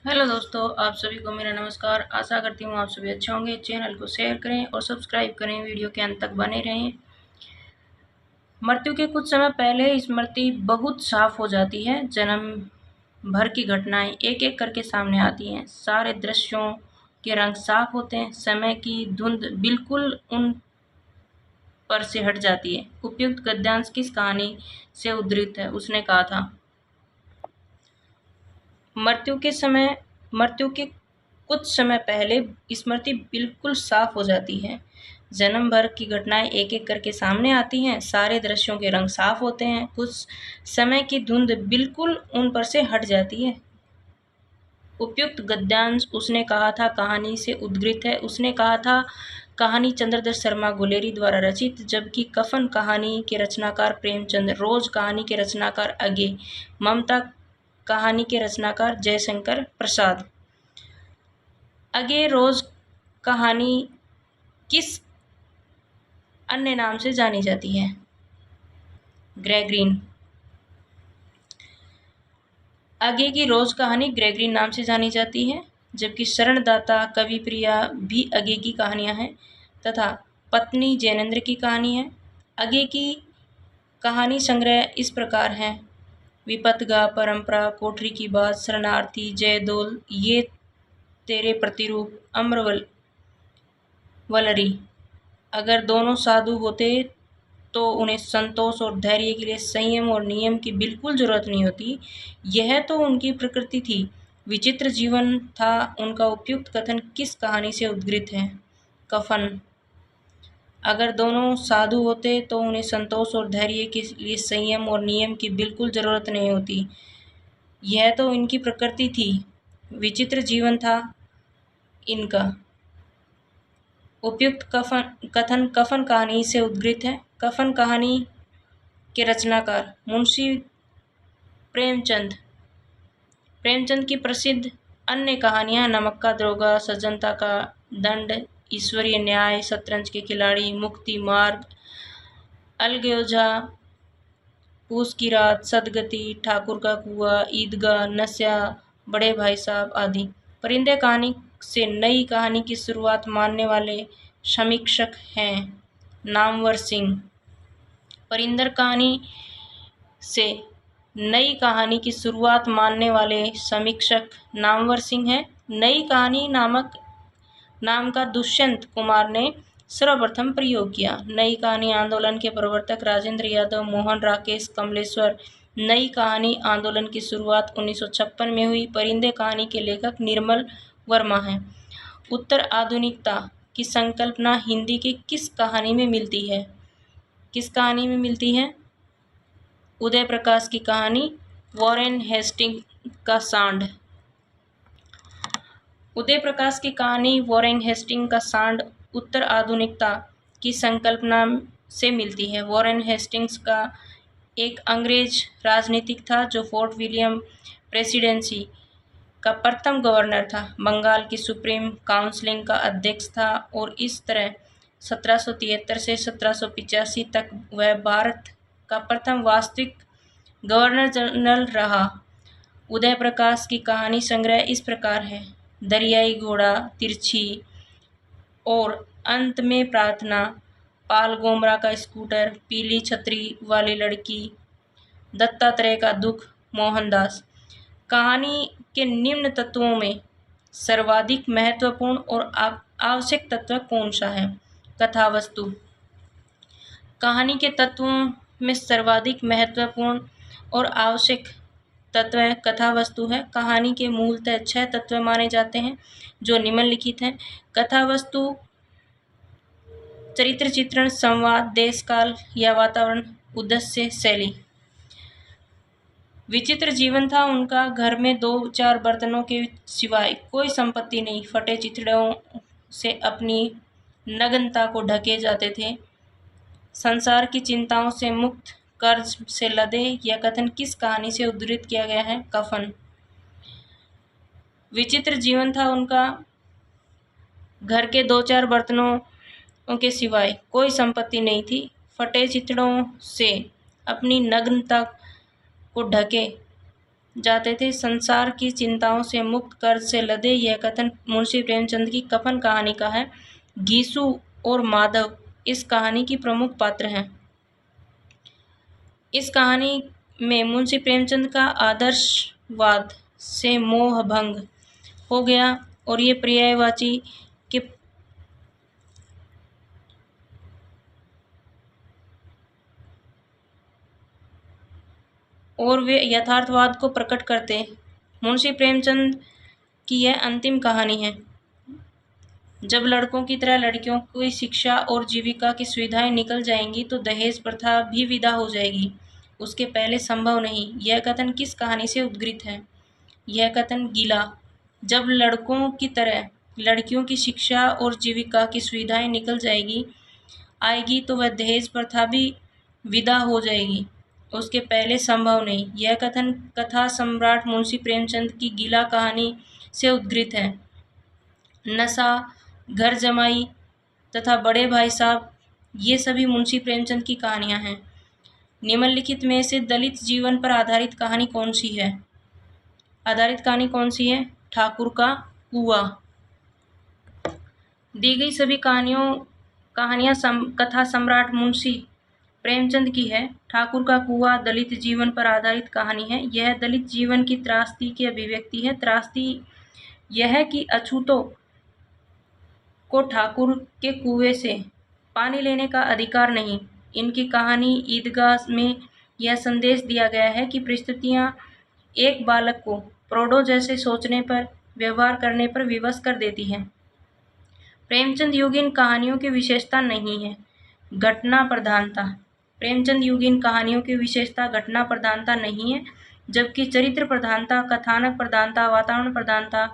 Hello दोस्तों, आप सभी को मेरा नमस्कार। आशा करती हूँ आप सभी अच्छे होंगे। चैनल को शेयर करें और सब्सक्राइब करें, वीडियो के अंत तक बने रहें। मृत्यु के कुछ समय पहले स्मृति बहुत साफ हो जाती है। जन्म भर की घटनाएं एक एक करके सामने आती हैं। सारे दृश्यों के रंग साफ होते हैं। समय की धुंध बिल्कुल उन पर से हट जाती है। उपयुक्त गद्यांश किस कहानी से उद्धृत है? उसने कहा था, मृत्यु के कुछ समय पहले स्मृति बिल्कुल साफ हो जाती है। जन्म भर की घटनाएं एक एक करके सामने आती हैं। सारे दृश्यों के रंग साफ होते हैं। कुछ समय की धुंध बिल्कुल उन पर से हट जाती है। उपयुक्त गद्यांश उसने कहा था कहानी से उद्धृत है। उसने कहा था कहानी चंद्रदत्त शर्मा गुलेरी द्वारा रचित, जबकि कफन कहानी के रचनाकार प्रेमचंद, रोज कहानी के रचनाकार अगे, ममता कहानी के रचनाकार जयशंकर प्रसाद। अगे रोज कहानी किस अन्य नाम से जानी जाती है? ग्रेगरीन। आगे की रोज कहानी ग्रेगरीन नाम से जानी जाती है, जबकि शरणदाता, कवि प्रिया भी आगे की कहानियां हैं तथा पत्नी जैनेन्द्र की कहानी है। आगे की कहानी संग्रह इस प्रकार हैं: विपतगा, परंपरा, कोठरी की बात, शरणार्थी, जयदोल, ये तेरे प्रतिरूप, वलरी। अगर दोनों साधु होते तो उन्हें संतोष और धैर्य के लिए संयम और नियम की बिल्कुल जरूरत नहीं होती। यह तो उनकी प्रकृति थी। विचित्र जीवन था उनका। उपयुक्त कथन किस कहानी से उद्धृत है? कफन। अगर दोनों साधु होते तो उन्हें संतोष और धैर्य के लिए संयम और नियम की बिल्कुल जरूरत नहीं होती। यह तो इनकी प्रकृति थी। विचित्र जीवन था इनका। उपयुक्त कथन कफन कहानी से उद्धृत है। कफन कहानी के रचनाकार मुंशी प्रेमचंद। प्रेमचंद की प्रसिद्ध अन्य कहानियां नमक का दरोगा, सज्जनता का दंड, ईश्वरीय न्याय, शतरंज के खिलाड़ी, मुक्ति मार्ग, अलगोजा, पूस की रात, सदगति, ठाकुर का कुआं, ईदगाह, नशा, बड़े भाई साहब आदि। परिंदे कहानी से नई कहानी की शुरुआत मानने वाले समीक्षक हैं नामवर सिंह। परिंदर कहानी से नई कहानी की शुरुआत मानने वाले समीक्षक नामवर सिंह हैं। नई कहानी नाम का दुष्यंत कुमार ने सर्वप्रथम प्रयोग किया। नई कहानी आंदोलन के प्रवर्तक राजेंद्र यादव, मोहन राकेश, कमलेश्वर। नई कहानी आंदोलन की शुरुआत 1956 में हुई। परिंदे कहानी के लेखक निर्मल वर्मा हैं। उत्तर आधुनिकता की संकल्पना हिंदी की किस कहानी में मिलती है? किस कहानी में मिलती है? उदय प्रकाश की कहानी वॉरेन हेस्टिंग का सांड। उदय प्रकाश की कहानी वॉरेन हेस्टिंग का सांड उत्तर आधुनिकता की संकल्पना से मिलती है। वॉरेन हेस्टिंग्स का एक अंग्रेज राजनीतिक था जो फोर्ट विलियम प्रेसिडेंसी का प्रथम गवर्नर था। बंगाल की सुप्रीम काउंसिल का अध्यक्ष था और इस तरह 1773 से 1785 तक वह भारत का प्रथम वास्तविक गवर्नर जनरल रहा। उदय प्रकाश की कहानी संग्रह इस प्रकार है: दरियाई घोड़ा, तिरछी और अंत में प्रार्थना, पाल गोमरा का स्कूटर, पीली छतरी वाली लड़की, दत्तात्रेय का दुख, मोहनदास। कहानी के निम्न तत्वों में सर्वाधिक महत्वपूर्ण और आवश्यक तत्व कौन सा है? कथा वस्तु। कहानी के तत्वों में सर्वाधिक महत्वपूर्ण और आवश्यक तत्व कथा वस्तु है। कहानी के मूलतः 6 तत्व माने जाते हैं जो निम्नलिखित हैं। कथा वस्तु: चरित्र चित्रण, संवाद, देश काल या वातावरण, उद्देश्य, शैली। विचित्र जीवन था उनका। घर में 2-4 बर्तनों के सिवाय कोई संपत्ति नहीं। फटे चिथड़ों से अपनी नग्नता को ढके जाते थे। संसार की चिंताओं से मुक्त, कर्ज से लदे। यह कथन किस कहानी से उद्धृत किया गया है? कफन। विचित्र जीवन था उनका। घर के 2-4 बर्तनों के सिवाय कोई संपत्ति नहीं थी। फटे चिथड़ों से अपनी नग्नता को ढके जाते थे। संसार की चिंताओं से मुक्त, कर्ज से लदे, यह कथन मुंशी प्रेमचंद की कफन कहानी का है। घीसू और माधव इस कहानी की प्रमुख पात्र हैं। इस कहानी में मुंशी प्रेमचंद का आदर्शवाद से मोह भंग हो गया और ये पर्यायवाची के और वे यथार्थवाद को प्रकट करते। मुंशी प्रेमचंद की यह अंतिम कहानी है। जब लड़कों की तरह लड़कियों की शिक्षा और जीविका की सुविधाएं निकल जाएंगी तो दहेज प्रथा भी विदा हो जाएगी। उसके पहले संभव नहीं। यह कथन किस कहानी से उद्गृत है? यह कथन गीला। जब लड़कों की तरह लड़कियों की शिक्षा और जीविका की सुविधाएं निकल आएगी तो वह दहेज प्रथा भी विदा हो जाएगी। उसके पहले संभव नहीं। यह कथन कथा सम्राट मुंशी प्रेमचंद की गीला कहानी से उद्गृत है। नशा, घर जमाई तथा बड़े भाई साहब, ये सभी मुंशी प्रेमचंद की कहानियां हैं। निम्नलिखित में से दलित जीवन पर आधारित कहानी कौन सी है? ठाकुर का कुआं। दी गई सभी कहानियां कथा सम्राट मुंशी प्रेमचंद की है। ठाकुर का कुआं दलित जीवन पर आधारित कहानी है। यह दलित जीवन की त्रासदी की अभिव्यक्ति है। त्रासदी यह है कि अछूतों को ठाकुर के कुएं से पानी लेने का अधिकार नहीं। इनकी कहानी ईदगाह में यह संदेश दिया गया है कि परिस्थितियां एक बालक को प्रौढ़ों जैसे सोचने पर, व्यवहार करने पर विवश कर देती हैं। प्रेमचंद युगीन कहानियों की विशेषता नहीं है घटना प्रधानता। प्रेमचंद युगीन कहानियों की विशेषता घटना प्रधानता नहीं है, जबकि चरित्र प्रधानता, कथानक प्रधानता, वातावरण प्रधानता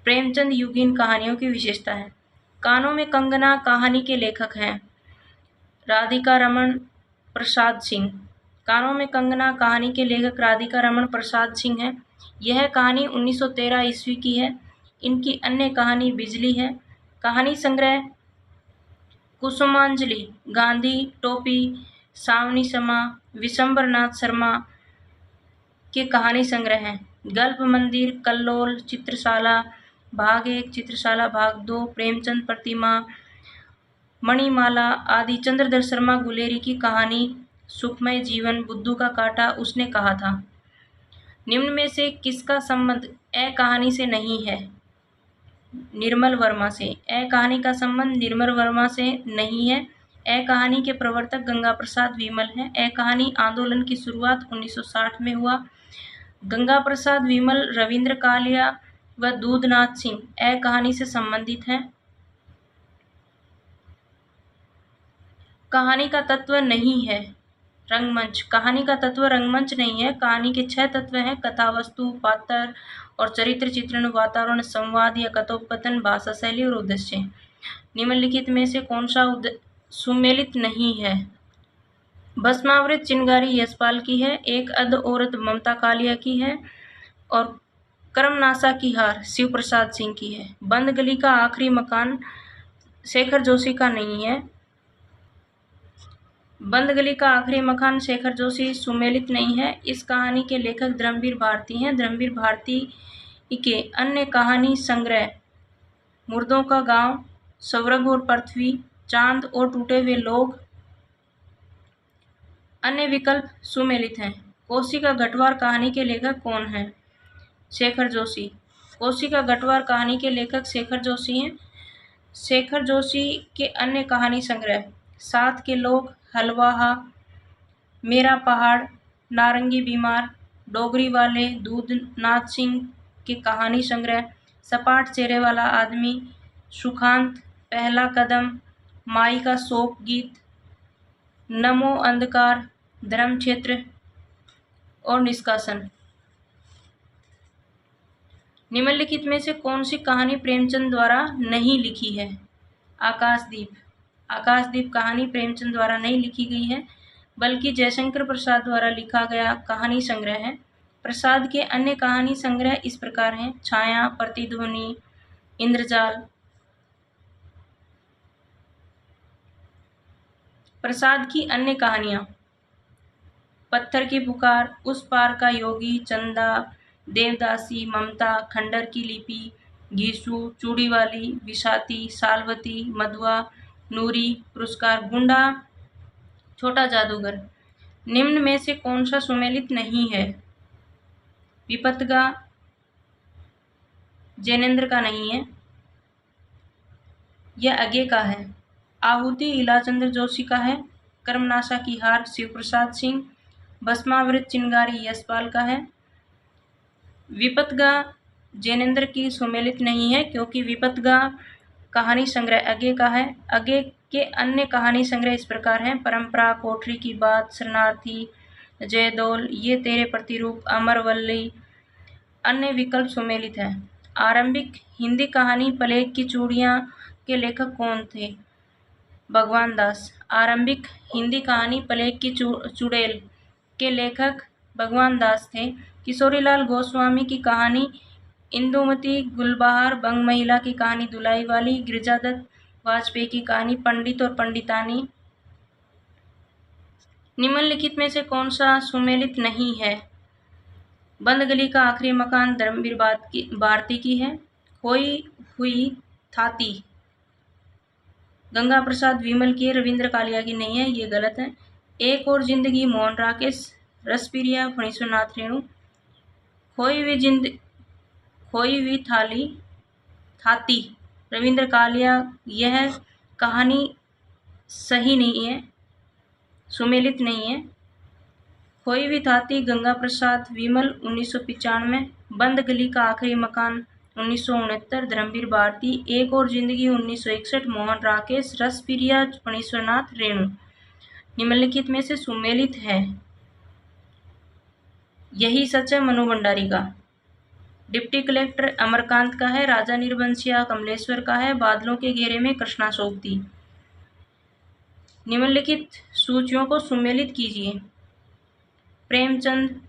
प्रेमचंद युगीन कहानियों की विशेषता है। कानों में कंगना कहानी के लेखक हैं राधिका रमन प्रसाद सिंह। कानों में कंगना कहानी के लेखक राधिका रमन प्रसाद सिंह हैं। यह कहानी 1913 ईस्वी की है। इनकी अन्य कहानी बिजली है। कहानी संग्रह कुसुमांजलि, गांधी टोपी, सावनी समा, विशंबर नाथ शर्मा के कहानी संग्रह हैं। गल्प मंदिर, कल्लोल, चित्रशाला भाग 1, चित्रशाला भाग 2, प्रेमचंद प्रतिमा, मणिमाला आदि। चंद्रधर शर्मा गुलेरी की कहानी सुखमय जीवन, बुद्धू का कांटा, उसने कहा था। निम्न में से किसका संबंध ए कहानी से नहीं है? निर्मल वर्मा से। ए कहानी का संबंध निर्मल वर्मा से नहीं है। ए कहानी के प्रवर्तक गंगा प्रसाद विमल हैं। ए कहानी आंदोलन की शुरुआत 1960 में हुआ। गंगा प्रसाद विमल रविंद्र कालिया व दूधनाथ सिंह ए कहानी से संबंधित हैं। कहानी का तत्व नहीं है रंगमंच। कहानी का तत्व रंगमंच नहीं है। कहानी के 6 तत्व हैं: कथा वस्तु, पात्र और चरित्र चित्रण, वातावरण, संवाद या कथोपकथन, भाषा शैली और उद्देश्य। निम्नलिखित में से कौन सा सुमेलित नहीं है? भस्मावृत चिंगारी यशपाल की है। एक अध औरत ममता कालिया की है और कर्मनाशा की हार शिव प्रसाद सिंह की है। बंद गली का आखिरी मकान शेखर जोशी का नहीं है। बंद गली का आखिरी मकान शेखर जोशी सुमेलित नहीं है। इस कहानी के लेखक धर्मवीर भारती हैं। धर्मवीर भारती के अन्य कहानी संग्रह मुर्दों का गांव, स्वर्ग और पृथ्वी, चांद और टूटे हुए लोग, अन्य विकल्प सुमेलित हैं। कोसी का गठवार कहानी के लेखक कौन हैं? शेखर जोशी। कोसी का गठवार कहानी के लेखक शेखर जोशी हैं। शेखर जोशी के अन्य कहानी संग्रह साथ के लोग, हलवाहा, मेरा पहाड़, नारंगी बीमार, डोगरी वाले, दूधनाथ सिंह के कहानी संग्रह सपाट चेहरे वाला आदमी, सुखांत, पहला कदम, माई का शोक गीत, नमो अंधकार, धर्म क्षेत्र और निष्कासन। निम्नलिखित में से कौन सी कहानी प्रेमचंद द्वारा नहीं लिखी है? आकाशदीप। आकाशदीप कहानी प्रेमचंद द्वारा नहीं लिखी गई है, बल्कि जयशंकर प्रसाद द्वारा लिखा गया कहानी संग्रह है। प्रसाद के अन्य कहानी संग्रह इस प्रकार हैं: छाया, प्रतिध्वनि, इंद्रजाल। प्रसाद की अन्य कहानियां पत्थर की पुकार, उस पार का योगी, चंदा, देवदासी, ममता, खंडर की लिपि, घीसू, चूड़ी वाली, विशाती, सालवती, मधुआ, नूरी, पुरस्कार, गुंडा, छोटा जादूगर। निम्न में से कौन सा सुमेलित नहीं है? विपथगा जैनेन्द्र का नहीं है, यह आगे का है। आहुति इलाचंद्र जोशी का है। कर्मनाशा की हार शिवप्रसाद सिंह। भस्मावृत चिंगारी यशपाल का है। विपथगा जैनेन्द्र की सुमेलित नहीं है क्योंकि विपथगा कहानी संग्रह आगे का है। आगे के अन्य कहानी संग्रह इस प्रकार हैं: परंपरा, कोठरी की बात, शरणार्थी, जयदौल, ये तेरे प्रतिरूप, अमरवल्ली। अन्य विकल्प सुमेलित है। आरंभिक हिंदी कहानी प्लेग की चूड़ियाँ के लेखक कौन थे? भगवान दास। आरंभिक हिंदी कहानी प्लेग की चुड़ैल के लेखक भगवान दास थे। किशोरीलाल गोस्वामी की कहानी इंदुमती, गुलबहार बंग महिला की कहानी दुलाई वाली, गिरिजादत्त वाजपेयी की कहानी पंडित और पंडितानी। निम्नलिखित में से कौन सा सुमेलित नहीं है? बंद गली का आखिरी मकान धर्मवीर भारती की है। खोई हुई थाती गंगा प्रसाद विमल की है, रविंद्र कालिया की नहीं है, ये गलत है। एक और जिंदगी मोहन राकेश, रसप्रिया फणीश्वरनाथ रेणु। खोई हुई थाती रविंद्र कालिया, यह कहानी सही नहीं है, सुमेलित नहीं है। खोई हुई थाती गंगा प्रसाद विमल 1995, बंद गली का आखिरी मकान 1969 धर्मवीर भारती, एक और जिंदगी 1961 मोहन राकेश, रसप्रिया फणीश्वरनाथ रेणु। निम्नलिखित में से सुमेलित है। यही सच है मनु भंडारी का। डिप्टी कलेक्टर अमरकांत का है। राजा निर्बंसिया कमलेश्वर का है। बादलों के घेरे में कृष्णा सोबती। निम्नलिखित सूचियों को सुमेलित कीजिए। प्रेमचंद,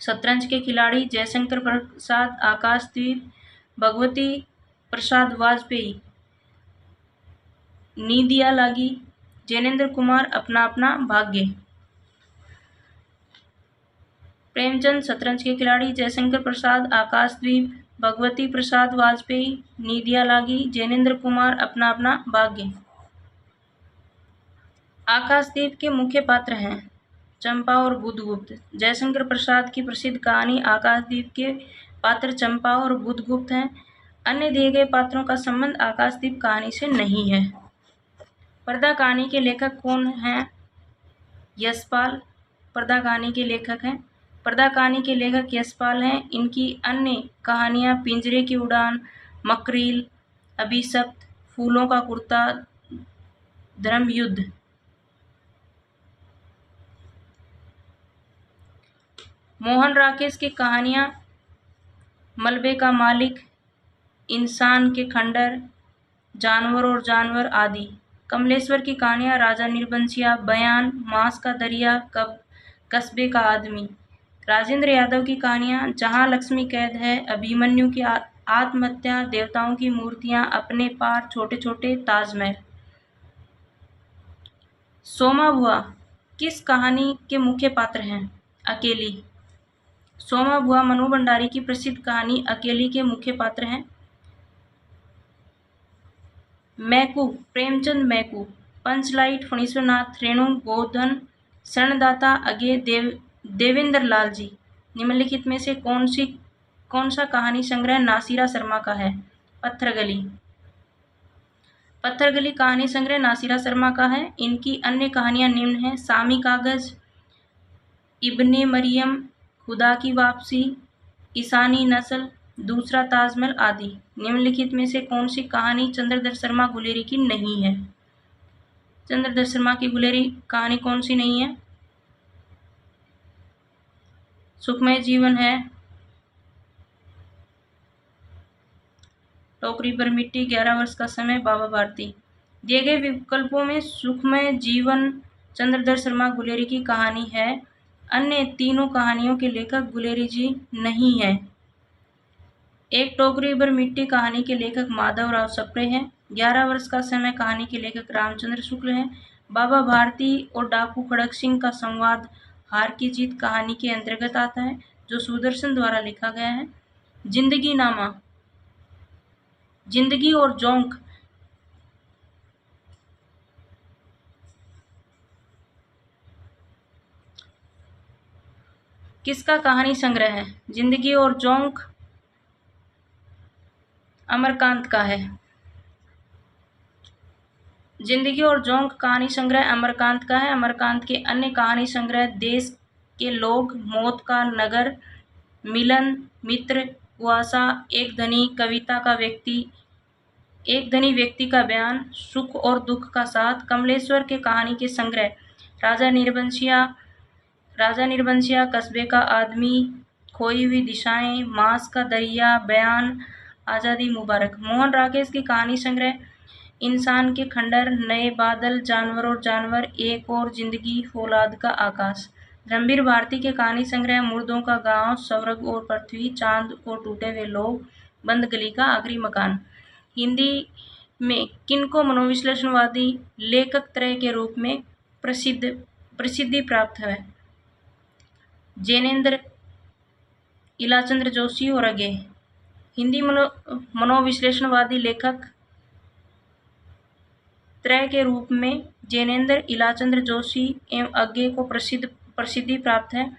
शतरंज के खिलाड़ी, जयशंकर प्रसाद, आकाशदीप, भगवती प्रसाद वाजपेयी, नीदिया लागी, जैनेन्द्र कुमार, अपना अपना भाग्य। प्रेमचंद, शतरंज के खिलाड़ी, जयशंकर प्रसाद, आकाशदीप, भगवती प्रसाद वाजपेयी, नीदिया लागी, जैनेन्द्र कुमार, अपना अपना भाग्य। आकाशदीप के मुख्य पात्र हैं चंपा और बुधगुप्त। जयशंकर प्रसाद की प्रसिद्ध कहानी आकाशदीप के पात्र चंपा और बुधगुप्त हैं। अन्य दिए गए पात्रों का संबंध आकाशदीप कहानी से नहीं है। पर्दा कहानी के लेखक कौन हैं? यशपाल पर्दा कहानी के लेखक हैं। पर्दा कहानी के लेखक यशपाल हैं। इनकी अन्य कहानियाँ पिंजरे की उड़ान, मकरील, अभिशप्त, फूलों का कुर्ता, धर्मयुद्ध। मोहन राकेश की कहानियाँ मलबे का मालिक, इंसान के खंडर, जानवर और जानवर आदि। कमलेश्वर की कहानियाँ राजा निर्बंसिया, बयान, मांस का दरिया, कस्बे का आदमी। राजेंद्र यादव की कहानियाँ जहाँ लक्ष्मी कैद है, अभिमन्यु की आत्महत्या, देवताओं की मूर्तियाँ, अपने पार, छोटे छोटे ताजमहल। सोमा बुआ किस कहानी के मुख्य पात्र हैं? अकेली। सोमा बुआ मनु भंडारी की प्रसिद्ध कहानी अकेली के मुख्य पात्र हैं। मैकू प्रेमचंद मैकू, पंचलाइट फणीश्वरनाथ रेणु, गोधन, शरणदाता अगे देवेंद्र लाल जी। निम्नलिखित में से कौन सा कहानी संग्रह नासिरा शर्मा का है? पत्थरगली। पत्थरगली कहानी संग्रह नासिरा शर्मा का है। इनकी अन्य कहानियां निम्न हैं: सामी कागज, इब्ने मरियम, खुदा की वापसी, ईसानी नस्ल, दूसरा ताजमहल आदि। निम्नलिखित में से कौन सी कहानी चंद्रधर शर्मा गुलेरी की नहीं है? चंद्रधर शर्मा की गुलेरी कहानी कौन सी नहीं है? सुखमय जीवन है। टोकरी पर मिट्टी, 11 वर्ष का समय, बाबा भारती। दिए गए विकल्पों में सुखमय जीवन चंद्रधर शर्मा गुलेरी की कहानी है। अन्य तीनों कहानियों के लेखक गुलेरी जी नहीं है। एक टोकरी पर मिट्टी कहानी के लेखक माधवराव सप्रे हैं। 11 वर्ष का समय कहानी के लेखक रामचंद्र शुक्ल हैं। बाबा भारती और डाकू खड़क सिंह का संवाद हार की जीत कहानी के अंतर्गत आता है, जो सुदर्शन द्वारा लिखा गया है। जिंदगी नामा, जिंदगी और जोंक किसका कहानी संग्रह है? जिंदगी और जोंक अमरकांत का है। जिंदगी और जोंक कहानी संग्रह अमरकांत का है। अमरकांत के अन्य कहानी संग्रह देश के लोग, मौत का नगर, मिलन, मित्र, कुआसा, एक धनी व्यक्ति का बयान, सुख और दुख का साथ, कमलेश्वर के कहानी के संग्रह राजा निर्बंशिया, कस्बे का आदमी, खोई हुई दिशाएं, मांस का दरिया, बयान, आज़ादी मुबारक। मोहन राकेश की कहानी संग्रह इंसान के खंडहर, नए बादल, जानवर और जानवर, एक और जिंदगी, फौलाद का आकाश। रणबीर भारती के कहानी संग्रह मुर्दों का गांव, स्वर्ग और पृथ्वी, चांद और टूटे हुए लोग, बंद गली का आखिरी मकान। हिंदी में किनको मनोविश्लेषणवादी लेखक त्रय के रूप में प्रसिद्धि प्राप्त है? जैनेन्द्र, इलाचंद्र जोशी और अज्ञे। हिंदी मनोविश्लेषणवादी लेखक त्रय के रूप में जैनेन्द्र, इलाचंद्र जोशी एवं अज्ञे को प्रसिद्धि प्राप्त है।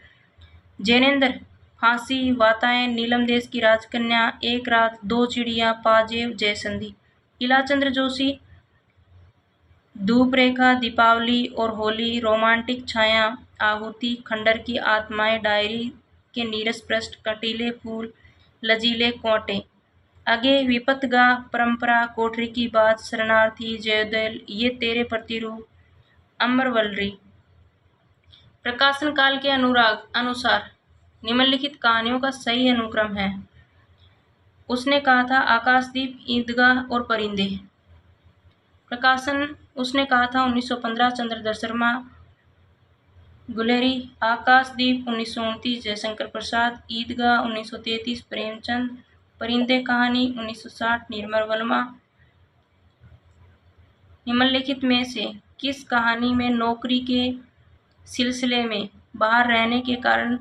जैनेन्द्र फांसी, वातायन, नीलम देश की राजकन्या, एक रात, दो चिड़िया, पाजेब, जयसंधी। इलाचंद्र जोशी धूप रेखा, दीपावली और होली, रोमांटिक छाया, आहुति, खंडर की आत्माएं, डायरी के नीरस पृष्ठ, कटीले फूल, लजीले कोटे। आगे विपथगा, परंपरा, कोठरी की बात, शरणार्थी, जयोदय, ये तेरे प्रतिरूप, अमरवल्ली। प्रकाशन काल के अनुसार निम्नलिखित कहानियों का सही अनुक्रम है। उसने कहा था आकाशदीप, ईदगाह और परिंदे। प्रकाशन उसने कहा था 1915 चंद्रधर शर्मा गुलेरी। आकाशदीप 1929 जयशंकर प्रसाद। ईदगाह 1933 प्रेमचंद। परिंदे कहानी 1960 निर्मल वर्मा। निम्नलिखित में से किस कहानी में नौकरी के सिलसिले में बाहर रहने के कारण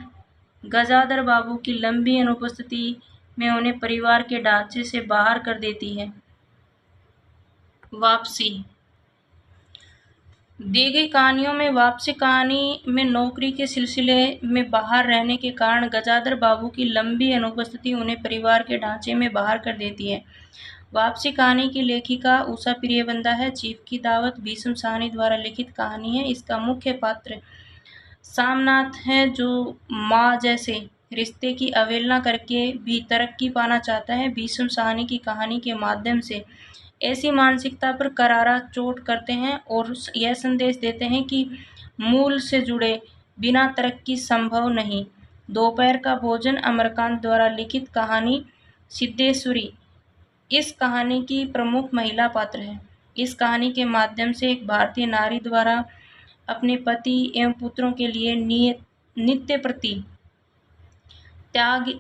गजाधर बाबू की लंबी अनुपस्थिति में उन्हें परिवार के ढांचे से बाहर कर देती है? वापसी। दी गई कहानियों में वापसी कहानी में नौकरी के सिलसिले में बाहर रहने के कारण गजाधर बाबू की लंबी अनुपस्थिति उन्हें परिवार के ढांचे में बाहर कर देती है। वापसी कहानी की लेखिका उषा प्रियबंदा है। चीफ की दावत भीष्म साहनी द्वारा लिखित कहानी है। इसका मुख्य पात्र सामनाथ है, जो माँ जैसे रिश्ते की अवहेलना करके भी तरक्की पाना चाहता है। भीष्म साहनी की कहानी के माध्यम से ऐसी मानसिकता पर करारा चोट करते हैं और यह संदेश देते हैं कि मूल से जुड़े बिना तरक्की संभव नहीं। दोपहर का भोजन अमरकांत द्वारा लिखित कहानी सिद्धेश्वरी इस कहानी की प्रमुख महिला पात्र है। इस कहानी के माध्यम से एक भारतीय नारी द्वारा अपने पति एवं पुत्रों के लिए नित्य प्रति त्याग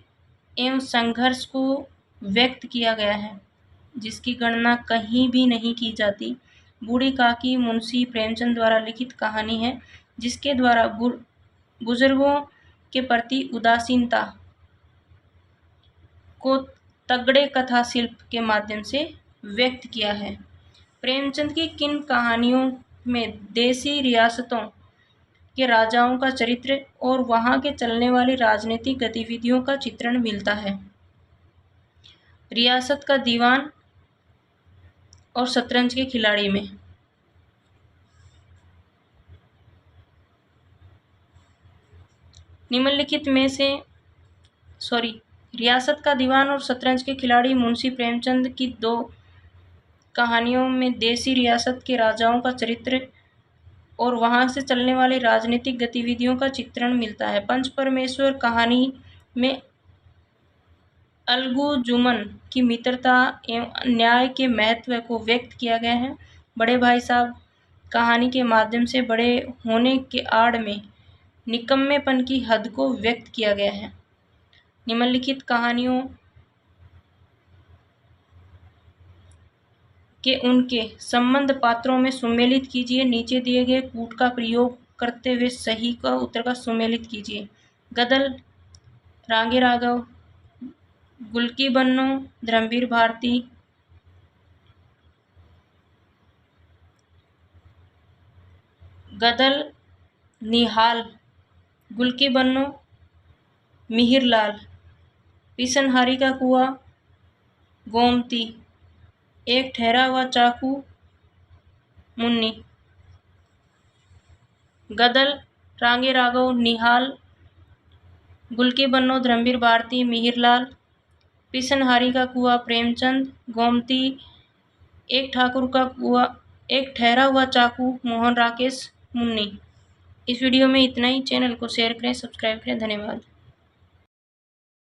एवं संघर्ष को व्यक्त किया गया है, जिसकी गणना कहीं भी नहीं की जाती। बूढ़ी काकी मुंशी प्रेमचंद द्वारा लिखित कहानी है, जिसके द्वारा बुजुर्गों के प्रति उदासीनता को तगड़े कथा शिल्प के माध्यम से व्यक्त किया है। प्रेमचंद की किन कहानियों में देसी रियासतों के राजाओं का चरित्र और वहां के चलने वाली राजनीतिक गतिविधियों का चित्रण मिलता है? रियासत का दीवान और शतरंज के खिलाड़ी में। निम्नलिखित में से रियासत का दीवान और शतरंज के खिलाड़ी मुंशी प्रेमचंद की दो कहानियों में देसी रियासत के राजाओं का चरित्र और वहां से चलने वाली राजनीतिक गतिविधियों का चित्रण मिलता है। पंच परमेश्वर कहानी में अलगू-जुमन की मित्रता एवं न्याय के महत्व को व्यक्त किया गया है। बड़े भाई साहब कहानी के माध्यम से बड़े होने के आड़ में निकम्मेपन की हद को व्यक्त किया गया है। निम्नलिखित कहानियों के उनके संबंध पात्रों में सुमेलित कीजिए। नीचे दिए गए कूट का प्रयोग करते हुए सही का उत्तर का सुमेलित कीजिए। गदल, रांगे राघव, गुलकी बन्नो, धर्मवीर भारती। गदल, निहाल, गुलकी बन्नो, मिहिर लाल। पिसनहारी का कुआं, गोमती। एक ठहरा हुआ चाकू, मुन्नी। गदल, रांगे राघव, निहाल, गुलकी बन्नो, धर्मवीर भारती, मिहिर लाल। पिसनहारी का कुआं, प्रेमचंद, गोमती। एक ठहरा हुआ चाकू, मोहन राकेश, मुन्नी। इस वीडियो में इतना ही। चैनल को शेयर करें, सब्सक्राइब करें। धन्यवाद।